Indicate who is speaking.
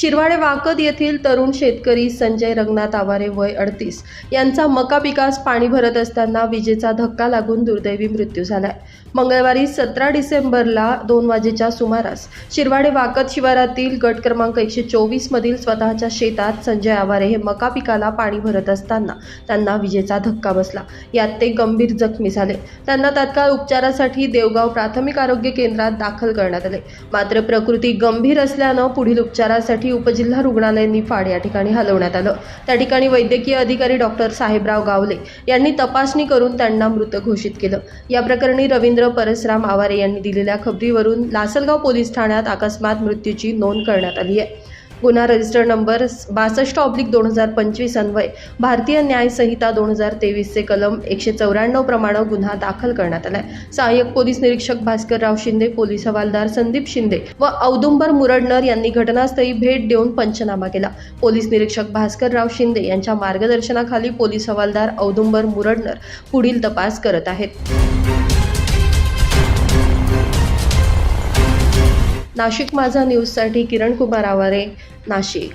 Speaker 1: शिरवाडे वाकद येथील तरुण शेतकरी संजय रंगनाथ आवारे वय 38 यांचा मका पिकास पाणी भरत असताना विजेचा धक्का लागून दुर्दैवी मृत्यू झालाय। मंगळवारी 17 डिसेंबरला 2 वाजेच्या सुमारास शिरवाडे वाकद शिवारातील गट क्रमांक 124 मधील स्वतःच्या शेतात संजय आवारे हे मका पिकाला पाणी भरत असताना त्यांना विजेचा धक्का बसला। यात ते गंभीर जखमी झाले। त्यांना तात्काळ उपचारासाठी देवगाव प्राथमिक आरोग्य केंद्रात दाखल करण्यात आले। मात्र प्रकृती गंभीर असल्याने पुढील उपचारासाठी उपजिल्हा रुग्णालय निफाड या ठिकाणी हलवण्यात आलं। त्या ठिकाणी वैद्यकीय अधिकारी डॉक्टर साहेबराव गावले यांनी तपासणी करून त्यांना मृत घोषित केलं। या प्रकरणी रवींद्र परसराम आवारे यांनी दिलेल्या खबरीवरून लासलगाव पोलीस ठाण्यात अकस्मात मृत्यूची नोंद करण्यात आली आहे। गुन्हा रजिस्टर नंबर 62/2025 अन्वय भारतीय न्याय संहिता 2023 चे कलम 194 प्रमाणे गुन्हा दाखल करण्यात आलाय। सहाय्यक पोलीस निरीक्षक भास्करराव शिंदे, पोलीस हवालदार संदीप शिंदे व औदुंबर मुरडनर यांनी घटनास्थळी भेट देऊन पंचनामा केला। पोलीस निरीक्षक भास्करराव शिंदे यांच्या मार्गदर्शनाखाली पोलीस हवालदार औदुंबर मुरडनर पुढील तपास करत आहेत। नाशिक माझा न्यूजसाठी किरण कुमार आवारे, नाशिक।